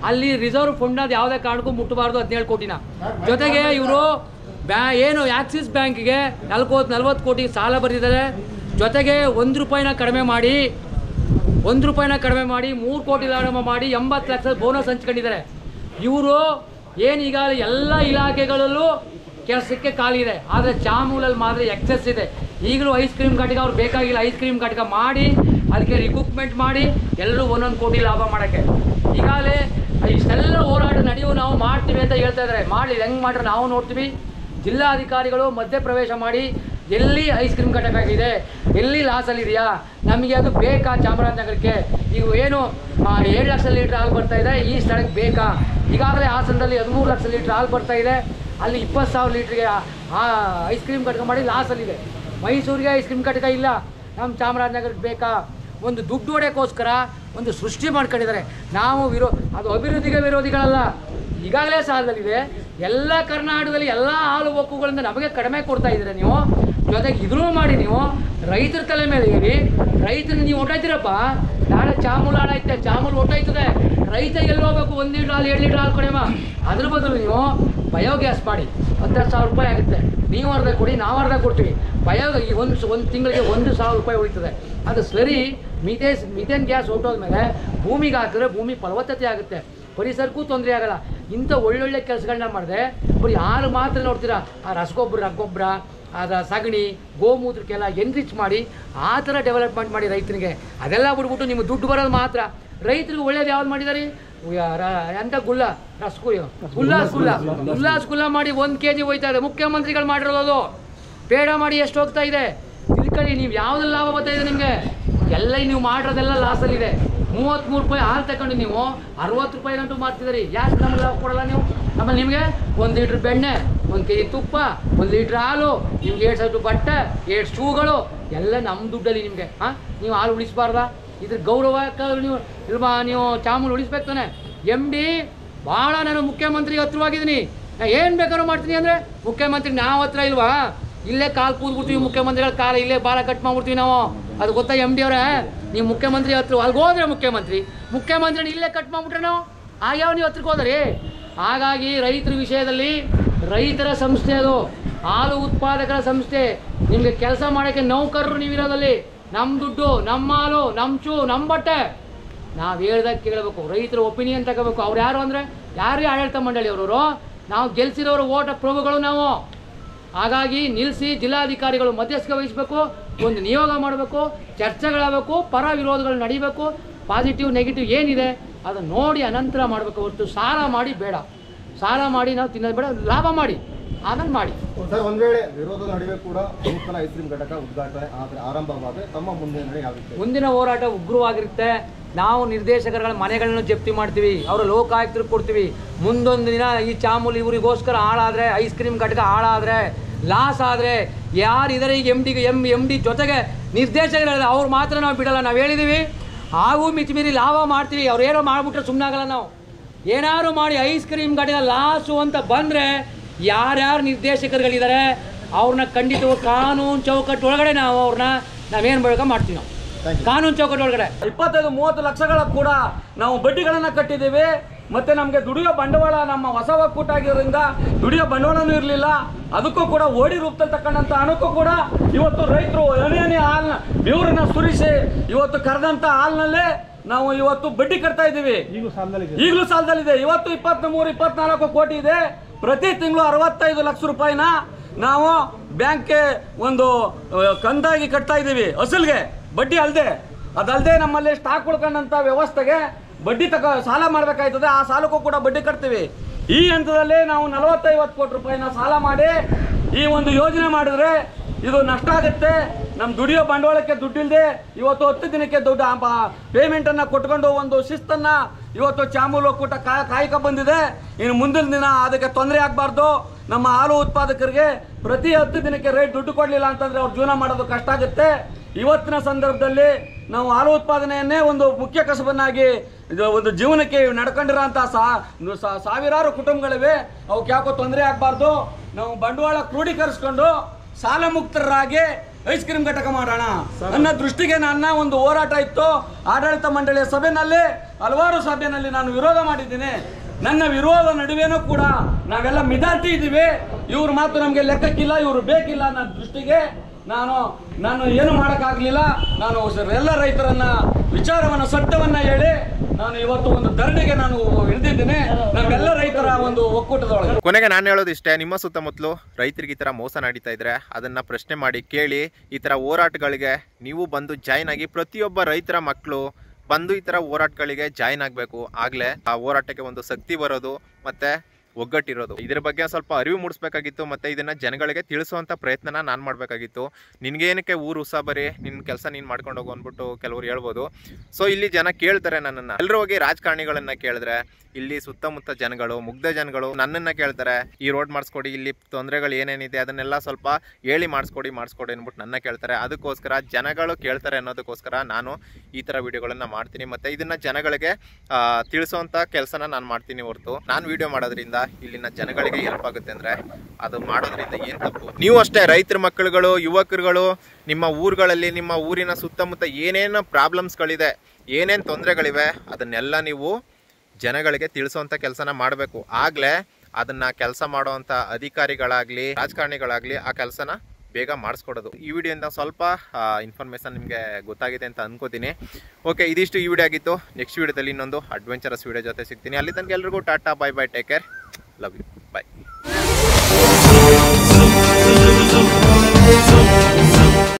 ಅಲ್ಲಿ ರಿಸರ್ವ್ ಫಂಡ್ ಅದು ಯಾವುದೇ ಕಾರಣಕ್ಕೂ ಮುಟ್ಟಬಾರ್ದು 17 ಕೋಟಿನ. ಜೊತೆಗೆ ಇವರು ಏನು ಆಕ್ಸಿಸ್ ಬ್ಯಾಂಕ್ಗೆ 40 ಕೋಟಿ ಸಾಲ ಬರೆದಿದ್ದಾರೆ. ಜೊತೆಗೆ 1 ರೂಪಾಯಿನ ಕಡಿಮೆ ಮಾಡಿ 3 ಕೋಟಿ ಲಾಭ ಮಾಡಿ 80 ಲಕ್ಷ ಬೋನಸ್ ಹಂಚ್ಕೊಂಡಿದ್ದಾರೆ. ಇವರು ಏನೀಗ ಎಲ್ಲ ಇಲಾಖೆಗಳಲ್ಲೂ ಕೆಲಸಕ್ಕೆ ಖಾಲಿ ಇದೆ, ಆದರೆ ಚಾಮೂಲಲ್ಲಿ ಮಾತ್ರ ಎಕ್ಸೆಸ್ ಇದೆ. ಈಗಲೂ ಐಸ್ ಕ್ರೀಮ್ ಘಟಕ ಅವ್ರು ಬೇಕಾಗಿಲ್ಲ. ಐಸ್ ಕ್ರೀಮ್ ಘಟಕ ಮಾಡಿ ಅದಕ್ಕೆ ರಿಕ್ರೂಟ್ಮೆಂಟ್ ಮಾಡಿ ಎಲ್ಲರೂ 1 ಕೋಟಿ ಲಾಭ ಮಾಡೋಕ್ಕೆ ಈಗಾಗಲೇ ಇಷ್ಟೆಲ್ಲ ಹೋರಾಟ ನಡೆಯುವ ನಾವು ಮಾಡ್ತೀವಿ ಅಂತ ಹೇಳ್ತಾ ಇದ್ದಾರೆ. ಮಾಡಲಿ, ಹೆಂಗೆ ಮಾಡ್ರೆ ನಾವು ನೋಡ್ತೀವಿ. ಜಿಲ್ಲಾಧಿಕಾರಿಗಳು ಮಧ್ಯಪ್ರವೇಶ ಮಾಡಿ ಎಲ್ಲಿ ಐಸ್ ಕ್ರೀಮ್ ಘಟಕ ಇದೆ, ಎಲ್ಲಿ ಲಾಸಲ್ಲಿದೆಯಾ, ನಮಗೆ ಅದು ಬೇಕಾ ಚಾಮರಾಜನಗರಕ್ಕೆ. ಈಗ ಏನು 7 ಲಕ್ಷ ಲೀಟ್ರ್ ಹಾಲು ಬರ್ತಾ ಇದೆ, ಈ ಸ್ಥಳಕ್ಕೆ ಬೇಕಾ. ಈಗಾಗಲೇ ಹಾಸನದಲ್ಲಿ 13 ಲಕ್ಷ ಲೀಟ್ರ್ ಹಾಲು ಬರ್ತಾ ಇದೆ, ಅಲ್ಲಿ 20,000 ಲೀಟ್ರಿಗೆ ಐಸ್ ಕ್ರೀಮ್ ಘಟಕ ಮಾಡಿ ಲಾಸಲ್ಲಿದೆ. ಮೈಸೂರಿಗೆ ಐಸ್ ಕ್ರೀಮ್ ಘಟಕ ಇಲ್ಲ, ನಮ್ಮ ಚಾಮರಾಜನಗರಕ್ಕೆ ಬೇಕಾ. ಒಂದು ದುಡ್ಡು ಹೊಡೆಯೋಕ್ಕೋಸ್ಕರ ಒಂದು ಸೃಷ್ಟಿ ಮಾಡ್ಕೊಂಡಿದ್ದಾರೆ. ನಾವು ಅದು ಅಭಿವೃದ್ಧಿಗೆ ವಿರೋಧಿಗಳಲ್ಲ. ಈಗಾಗಲೇ ಸಾಲದಲ್ಲಿದೆ. ಎಲ್ಲ ಕರ್ನಾಟಕದಲ್ಲಿ ಎಲ್ಲ ಹಾಲು ಒಕ್ಕೂಗಳಿಂದ ನಮಗೆ ಕಡಿಮೆ ಕೊಡ್ತಾ ಇದ್ದೀರಾ ನೀವು. ಜೊತೆಗೆ ಇದನ್ನು ಮಾಡಿ ನೀವು ರೈತರ ತಲೆ ಮೇಲೆ ಏರಿ ರೈತರಿಗೆ ನೀವು ಹೊಟ್ಟೋಯ್ತೀರಪ್ಪ. ನಾಳೆ ಚಾಮೂಲ್ ಹಾಳಾಯ್ತೆ, ಚಾಮೂಲ್ ಹೊಟ್ಟೋಯ್ತದೆ. ರೈತ ಎಲ್ಲಿ ಹೋಗ್ಬೇಕು? 1 ಲೀಟ್ರ್ ಹಾಲು 2 ಲೀಟ್ರ್ ಹಾಲು ಕೊಡಮ್ಮ. ಅದ್ರ ಬದಲು ನೀವು ಬಯೋಗ್ಯಾಸ್ ಮಾಡಿ 10,000 ರೂಪಾಯಿ ಆಗುತ್ತೆ. ನೀವು ಅರ್ಧ ಕೊಡಿ, ನಾವು ಅರ್ಧ ಕೊಡ್ತೀವಿ. ಈ ಒಂದು ತಿಂಗಳಿಗೆ 1,000 ರೂಪಾಯಿ ಉಳಿತದೆ. ಅದು ಸರಿ. ಮಿಥೇನ್ ಗ್ಯಾಸ್ ಹೊರಟೋದ್ಮೇಲೆ ಭೂಮಿಗೆ ಹಾಕಿದ್ರೆ ಭೂಮಿ ಫಲವತ್ತತೆ ಆಗುತ್ತೆ, ಪರಿಸರಕ್ಕೂ ತೊಂದರೆ ಆಗಲ್ಲ. ಇಂಥ ಒಳ್ಳೊಳ್ಳೆ ಕೆಲಸಗಳನ್ನ ಮಾಡಿದೆ. ಬರೀ ಹಾಲು ಮಾತ್ರ ನೋಡ್ತೀರಾ, ಆ ರಸಗೊಬ್ಬರ ಅದರ ಸಗಣಿ ಗೋಮೂತ್ರಕ್ಕೆಲ್ಲ ಎನ್ರಿಚ್ ಮಾಡಿ ಆ ಥರ ಡೆವಲಪ್ಮೆಂಟ್ ಮಾಡಿ ರೈತನಿಗೆ. ಅದೆಲ್ಲ ಬಿಟ್ಬಿಟ್ಟು ನಿಮಗೆ ದುಡ್ಡು ಬರೋದು ಮಾತ್ರ. ರೈತರಿಗೆ ಒಳ್ಳೇದು ಯಾವ್ದು ಮಾಡಿದಾರೆ ಅಂತ ಉಲ್ಲಾಸ್ ಮಾಡಿ 1 kg ಹೋಯ್ತಾ ಇದೆ. ಮುಖ್ಯಮಂತ್ರಿಗಳು ಮಾಡಿರೋದು ಪೇಡ ಮಾಡಿ ಎಷ್ಟು ಹೋಗ್ತಾ ಇದೆ. ತಿಳ್ಕೊಳ್ಳಿ, ನೀವು ಯಾವುದೆಲ್ಲ ಲಾಭ ಬರ್ತಾ ಇದೆ ನಿಮಗೆ. ಎಲ್ಲ ನೀವು ಮಾಡಿರೋದೆಲ್ಲ ಲಾಸಲ್ಲಿದೆ. 33 ರೂಪಾಯಿ ಹಾಲು ತಗೊಂಡು ನೀವು 60 ರೂಪಾಯಿ ಗಂಟು ಮಾರ್ತಿದ್ದೀರಿ. ಯಾಕೆ ನಮ್ಗೆ ಲಾಭ ಕೊಡಲ್ಲ ನೀವು? ಆಮೇಲೆ ನಿಮಗೆ 1 ಲೀಟ್ರ್ ಬೆಣ್ಣೆ, 1 kg ತುಪ್ಪ, 1 ಲೀಟ್ರ್ ಹಾಲು, ನಿಮ್ಗೆ 2 ಸೆಟ್ ಬಟ್ಟೆ, 2 ಶೂಗಳು ಎಲ್ಲ ನಮ್ಮ ದುಡ್ಡಲ್ಲಿ ನಿಮಗೆ. ನೀವು ಹಾಲು ಉಳಿಸಬಾರ್ದಾ? ಇದ್ರ ಗೌರವ ನೀವು ಇಲ್ವಾ? ನೀವು ಚಾಮೂಲ್ ಉಳಿಸ್ಬೇಕು ತಾನೆ. MD ಭಾಳ ನಾನು ಮುಖ್ಯಮಂತ್ರಿಗೆ ಹತ್ರವಾಗಿದ್ದೀನಿ, ನಾ ಏನು ಬೇಕಾದ್ರೂ ಮಾಡ್ತೀನಿ ಅಂದರೆ ಮುಖ್ಯಮಂತ್ರಿ ನಾವು ಹತ್ರ ಇಲ್ವಾ? ಇಲ್ಲೇ ಕಾಲು ಕೂದ್ಬಿಡ್ತೀವಿ, ಮುಖ್ಯಮಂತ್ರಿಗಳ ಕಾಲ ಇಲ್ಲೇ ಭಾಳ ಕಟ್ ಮಾಡ್ಬಿಡ್ತೀವಿ ನಾವು. ಅದು ಗೊತ್ತಾ MD ಅವರೇ? ನೀವು ಮುಖ್ಯಮಂತ್ರಿ ಹತ್ರ ಅಲ್ಲಿಗೆ ಹೋದ್ರೆ ಮುಖ್ಯಮಂತ್ರಿನ ಇಲ್ಲೇ ಕಟ್ ಮಾಡ್ಬಿಟ್ರೆ ನಾವು ಆಗ್ಯಾವ ನೀವು ಹತ್ರಕ್ಕೆ ಹೋದ್ರಿ. ಹಾಗಾಗಿ ರೈತರ ವಿಷಯದಲ್ಲಿ ರೈತರ ಸಂಸ್ಥೆ ಅದು, ಹಾಲು ಉತ್ಪಾದಕರ ಸಂಸ್ಥೆ. ನಿಮಗೆ ಕೆಲಸ ಮಾಡೋಕ್ಕೆ ನೌಕರರು ನೀವಿರೋದಲ್ಲಿ. ನಮ್ಮ ದುಡ್ಡು, ನಮ್ಮ ಹಾಲು, ನಮ್ಮ ಬಟ್ಟೆ ನಾವು ಹೇಳ್ದಾಗ ಕೇಳಬೇಕು. ರೈತರ ಒಪಿನಿಯನ್ ತಗೋಬೇಕು. ಅವ್ರು ಯಾರು ಅಂದರೆ ಯಾರೇ ಆಡಳಿತ ಮಂಡಳಿಯವರು, ನಾವು ಗೆಲ್ಸಿರೋರು ಓಟ ಪ್ರಭುಗಳು ನಾವು. ಹಾಗಾಗಿ ನಿಲ್ಲಿಸಿ ಜಿಲ್ಲಾಧಿಕಾರಿಗಳು ಮಧ್ಯಸ್ಥಿಕೆ ವಹಿಸಬೇಕು, ಒಂದು ನಿಯೋಗ ಮಾಡಬೇಕು, ಚರ್ಚೆಗಳಾಗಬೇಕು, ಪರ ವಿರೋಧಗಳು ನಡೀಬೇಕು. ಪಾಸಿಟಿವ್ ನೆಗೆಟಿವ್ ಏನಿದೆ ಅದನ್ನು ನೋಡಿ ಅನಂತರ ಮಾಡಬೇಕು. ಹೊರತು ಸಾಲ ಮಾಡಿ ಬೇಡ. ಸಾಲ ಮಾಡಿ ನಾವು ತಿನ್ನೋದು ಬೇಡ. ಲಾಭ ಮಾಡಿ. ಆಮೇಲೆ ಮಾಡಿ. ಸರ್, ಒಂದ್ ವೇಳೆ ವಿರೋಧದ ನಡುವೆ ಕೂಡ ನೂತನ ಐಸ್ ಕ್ರೀಮ್ ಘಟಕ ಉದ್ಘಾಟನೆ ಆರಂಭವಾದರೆ ತಮ್ಮ ಮುಂದಿನ ನಡೆ ಯಾವ ರೀತಿ? ಮುಂದಿನ ಹೋರಾಟ ಉಗ್ರವಾಗಿರುತ್ತೆ. ನಾವು ನಿರ್ದೇಶಕರುಗಳ ಮನೆಗಳನ್ನು ಜಪ್ತಿ ಮಾಡ್ತೀವಿ, ಅವರ ಲೋಕಾಯುಕ್ತರಿಗೆ ಕೊಡ್ತೀವಿ. ಮುಂದೊಂದು ದಿನ ಈ ಚಾಮುಲ್ ಇವರಿಗೋಸ್ಕರ ಹಾಳಾದರೆ, ಐಸ್ ಕ್ರೀಮ್ ಘಟಕ ಹಾಳಾದರೆ, ಲಾಸ್ ಆದರೆ ಯಾರಿದ್ದಾರೆ ಈಗ ಎಮ್ ಡಿ ಜೊತೆಗೆ ನಿರ್ದೇಶಕರು ಅವ್ರು ಮಾತ್ರ ನಾವು ಬಿಡಲ್ಲ. ನಾವು ಹೇಳಿದ್ದೀವಿ, ಹಾಗೂ ಮಿತಿಮೀರಿ ಲಾಭ ಮಾಡ್ತೀವಿ. ಅವ್ರು ಏನೋ ಮಾಡಿಬಿಟ್ರೆ ಸುಮ್ಮನೆ ಆಗಲ್ಲ. ನಾವು ಏನಾದ್ರು ಮಾಡಿ ಐಸ್ ಕ್ರೀಮ್ ಘಟಕ ಲಾಸು ಅಂತ ಬಂದರೆ ಯಾರ್ಯಾರು ನಿರ್ದೇಶಕರುಗಳಿದ್ದಾರೆ ಅವ್ರನ್ನ ಖಂಡಿತವಾಗಿ ಕಾನೂನು ಚೌಕಟ್ಟು ಒಳಗಡೆ ನಾವೇನು ಬೇಕಾ ಮಾಡ್ತೀವಿ. ನಾವು ಕಾನೂನು ಚೌಕಟ್ಟು ಒಳಗಡೆ 25-30 ಲಕ್ಷಗಳ ಕೂಡ ನಾವು ಬಡ್ಡಿಗಳನ್ನು ಕಟ್ಟಿದ್ದೀವಿ. ಮತ್ತು ನಮಗೆ ದುಡಿಯೋ ಬಂಡವಾಳ ನಮ್ಮ ಹೊಸ ಒಕ್ಕೂಟ ಆಗಿರೋದ್ರಿಂದ ದುಡಿಯೋ ಬಂಡವಾಳನೂ ಇರಲಿಲ್ಲ. ಅದಕ್ಕೂ ಕೂಡ ಓಡಿ ರೂಪದಲ್ಲಿ ತಕ್ಕಂಥ ಹಣಕ್ಕೂ ಕೂಡ ಇವತ್ತು ರೈತರು ಏನೇನೇ ಹಾಲನ್ನ ಬೆವರನ್ನ ಸುರಿಸಿ ಇವತ್ತು ಕರೆದಂಥ ಹಾಲಿನಲ್ಲೇ ನಾವು ಇವತ್ತು ಬಡ್ಡಿ ಕಟ್ತಾ ಇದ್ದೀವಿ. ಈಗಲೂ ಸಾಲದಲ್ಲಿದೆ. ಇವತ್ತು 23-24 ಕೋಟಿ ಇದೆ. ಪ್ರತಿ ತಿಂಗಳು 65 ಲಕ್ಷ ರೂಪಾಯಿನ ನಾವು ಬ್ಯಾಂಕ್ಗೆ ಒಂದು ಕಂದಾಗಿ ಕಟ್ತಾ ಇದ್ದೀವಿ, ಅಸಲ್ಗೆ ಬಡ್ಡಿ ಅಲ್ಲದೆ. ಅದಲ್ಲದೆ ನಮ್ಮಲ್ಲಿ ಸ್ಟಾಕ್ ಉಳ್ಕೊಂಡಂಥ ವ್ಯವಸ್ಥೆಗೆ ಬಡ್ಡಿ ಸಾಲ ಮಾಡಬೇಕಾಯ್ತದೆ. ಆ ಸಾಲಕ್ಕೂ ಕೂಡ ಬಡ್ಡಿ ಕಟ್ತೀವಿ. ಈ ಹಂತದಲ್ಲಿ ನಾವು 40-50 ಕೋಟಿ ರೂಪಾಯಿನ ಸಾಲ ಮಾಡಿ ಈ ಒಂದು ಯೋಜನೆ ಮಾಡಿದ್ರೆ ಇದು ನಷ್ಟ ಆಗುತ್ತೆ. ನಮ್ಮ ದುಡಿಯೋ ಬಂಡವಾಳಕ್ಕೆ ದುಡ್ಡಿಲ್ಲದೆ ಇವತ್ತು 10 ದಿನಕ್ಕೆ ದುಡ್ಡು ಪೇಮೆಂಟನ್ನು ಕೊಟ್ಕೊಂಡು ಒಂದು ಶಿಸ್ತನ್ನು ಇವತ್ತು ಚಾಮೂಲ್ ಒಕ್ಕೂಟ ಕಾಯ್ಕ ಬಂದಿದೆ. ಇನ್ನು ಮುಂದಿನ ದಿನ ಅದಕ್ಕೆ ತೊಂದರೆ ಆಗಬಾರ್ದು. ನಮ್ಮ ಹಾಲು ಉತ್ಪಾದಕರಿಗೆ ಪ್ರತಿ 10 ದಿನಕ್ಕೆ ರೇಟ್ ದುಡ್ಡು ಕೊಡಲಿಲ್ಲ ಅಂತಂದರೆ ಅವ್ರು ಜೀವನ ಮಾಡೋದು ಕಷ್ಟ ಆಗುತ್ತೆ. ಇವತ್ತಿನ ಸಂದರ್ಭದಲ್ಲಿ ನಾವು ಹಾಲು ಉತ್ಪಾದನೆಯನ್ನೇ ಒಂದು ಮುಖ್ಯ ಕಸಬನ್ನಾಗಿ ಒಂದು ಜೀವನಕ್ಕೆ ನಡ್ಕೊಂಡಿರೋಂಥ ಸಾವಿರಾರು ಕುಟುಂಬಗಳಿವೆ. ಅವಕ್ಕೆ ಯಾಕೋ ತೊಂದರೆ ಆಗಬಾರ್ದು. ನಾವು ಬಂಡವಾಳ ಕ್ರೋಢೀಕರಿಸ್ಕೊಂಡು ಸಾಲ ಮುಕ್ತರಾಗಿ ಐಸ್ ಕ್ರೀಮ್ ಘಟಕ ಮಾಡೋಣ ಅನ್ನೋ ದೃಷ್ಟಿಗೆ ನನ್ನ ಒಂದು ಹೋರಾಟ ಇತ್ತು. ಆಡಳಿತ ಮಂಡಳಿಯ ಸಭೆಯಲ್ಲಿ ಹಲವಾರು ಸಭೆಯಲ್ಲಿ ನಾನು ವಿರೋಧ ಮಾಡಿದ್ದೀನಿ. ನನ್ನ ವಿರೋಧ ನಡುವೆನೂ ಕೂಡ ನಾವೆಲ್ಲ ಮಿದಾರ್ಟಿ ಇದ್ದೀವಿ. ಇವ್ರ ಮಾತು ನಮಗೆ ಲೆಕ್ಕಕ್ಕಿಲ್ಲ, ಇವರು ಬೇಕಿಲ್ಲ ಅನ್ನೋ ದೃಷ್ಟಿಗೆ ನಾನು ಏನು ಮಾಡೋಕ್ಕಾಗಲಿಲ್ಲ. ನಾನು ಎಲ್ಲ ರೈತರನ್ನ ವಿಚಾರವನ್ನು ಸತ್ಯವನ್ನ ಹೇಳಿ ನಾನು ಇವತ್ತು ಒಂದು ಧರಣಿಗೆ ನಾನು ಇಳಿದಿದ್ದೀನಿ. ನಾವೆಲ್ಲ ರೈತರ ಒಂದು ಒಕ್ಕೂಟದೊಳಗೆ. ಕೊನೆಗೆ ನಾನು ಹೇಳೋದು ಇಷ್ಟೇ, ನಿಮ್ಮ ಸುತ್ತಮುತ್ತಲು ರೈತರಿಗೆ ಈ ಥರ ಮೋಸ ನಡೀತಾ ಇದ್ರೆ ಅದನ್ನು ಪ್ರಶ್ನೆ ಮಾಡಿ ಕೇಳಿ. ಈ ಥರ ಹೋರಾಟಗಳಿಗೆ ನೀವು ಬಂದು ಜಾಯ್ನ್ ಆಗಿ. ಪ್ರತಿಯೊಬ್ಬ ರೈತರ ಮಕ್ಕಳು ಬಂದು ಈ ಥರ ಹೋರಾಟಗಳಿಗೆ ಜಾಯ್ನ್ ಆಗಬೇಕು. ಆಗಲೇ ಆ ಹೋರಾಟಕ್ಕೆ ಒಂದು ಶಕ್ತಿ ಬರೋದು ಮತ್ತು ಒಗ್ಗಟ್ಟಿರೋದು. ಇದ್ರ ಬಗ್ಗೆ ಸ್ವಲ್ಪ ಅರಿವು ಮೂಡಿಸ್ಬೇಕಾಗಿತ್ತು. ಮತ್ತು ಇದನ್ನು ಜನಗಳಿಗೆ ತಿಳಿಸುವಂಥ ಪ್ರಯತ್ನನ ನಾನು ಮಾಡಬೇಕಾಗಿತ್ತು. ನಿನಗೇನಕ್ಕೆ ಊರು ಉಸಾಬರಿ, ನಿನ್ನ ಕೆಲಸ ನೀನು ಮಾಡ್ಕೊಂಡು ಹೋಗು ಅಂದ್ಬಿಟ್ಟು ಕೆಲವರು ಹೇಳ್ಬೋದು. ಸೊ ಇಲ್ಲಿ ಜನ ಕೇಳ್ತಾರೆ ನನ್ನನ್ನು. ಎಲ್ಲರೂ ಹೋಗಿ ರಾಜಕಾರಣಿಗಳನ್ನು ಕೇಳಿದ್ರೆ ಇಲ್ಲಿ ಸುತ್ತಮುತ್ತ ಜನಗಳು, ಮುಗ್ಧ ಜನಗಳು ನನ್ನನ್ನು ಕೇಳ್ತಾರೆ, ಈ ರೋಡ್ ಮಾಡಿಸ್ಕೊಡಿ, ಇಲ್ಲಿ ತೊಂದರೆಗಳು ಏನೇನಿದೆ ಅದನ್ನೆಲ್ಲ ಸ್ವಲ್ಪ ಹೇಳಿ ಮಾಡಿಸ್ಕೊಡಿ ಅಂದ್ಬಿಟ್ಟು ನನ್ನ ಕೇಳ್ತಾರೆ. ಅದಕ್ಕೋಸ್ಕರ ಜನಗಳು ಕೇಳ್ತಾರೆ ಅನ್ನೋದಕ್ಕೋಸ್ಕರ ನಾನು ಈ ಥರ ವಿಡಿಯೋಗಳನ್ನು ಮಾಡ್ತೀನಿ. ಮತ್ತು ಇದನ್ನು ಜನಗಳಿಗೆ ತಿಳಿಸೋವಂಥ ಕೆಲಸನ ನಾನು ಮಾಡ್ತೀನಿ ಹೊರತು ನಾನು ವಿಡಿಯೋ ಮಾಡೋದ್ರಿಂದ ಇಲ್ಲಿನ ಜನಗಳಿಗೆ ಹೆಲ್ಪ್ ಆಗುತ್ತೆ ಅಂದರೆ ಅದು ಮಾಡೋದ್ರಿಂದ ಏನು ತಪ್ಪು. ನೀವು ಅಷ್ಟೇ ರೈತರ ಮಕ್ಕಳುಗಳು, ಯುವಕರುಗಳು, ನಿಮ್ಮ ಊರುಗಳಲ್ಲಿ, ನಿಮ್ಮ ಊರಿನ ಸುತ್ತಮುತ್ತ ಏನೇನು ಪ್ರಾಬ್ಲಮ್ಸ್ಗಳಿದೆ, ಏನೇನು ತೊಂದರೆಗಳಿವೆ ಅದನ್ನೆಲ್ಲ ನೀವು ಜನಗಳಿಗೆ ತಿಳಿಸೋವಂಥ ಕೆಲಸನ ಮಾಡಬೇಕು. ಆಗಲೇ ಅದನ್ನು ಕೆಲಸ ಮಾಡೋವಂಥ ಅಧಿಕಾರಿಗಳಾಗಲಿ ರಾಜಕಾರಣಿಗಳಾಗಲಿ ಆ ಕೆಲಸನ ಬೇಗ ಮಾಡಿಸ್ಕೊಡೋದು. ಈ ವಿಡಿಯೋಯಿಂದ ಸ್ವಲ್ಪ ಇನ್ಫಾರ್ಮೇಷನ್ ನಿಮಗೆ ಗೊತ್ತಾಗಿದೆ ಅಂತ ಅನ್ಕೋತೀನಿ. ಓಕೆ, ಇದಿಷ್ಟು ಈ ವಿಡಿಯೋ ಆಗಿತ್ತು. ನೆಕ್ಸ್ಟ್ ವಿಡಿಯೋದಲ್ಲಿ ಇನ್ನೊಂದು ಅಡ್ವೆಂಚರಸ್ ವಿಡಿಯೋ ಜೊತೆ ಸಿಗ್ತೀನಿ. ಅಲ್ಲಿ ತನಕ ಎಲ್ರಿಗೂ ta-ta, bye bye, take care, love you, bye.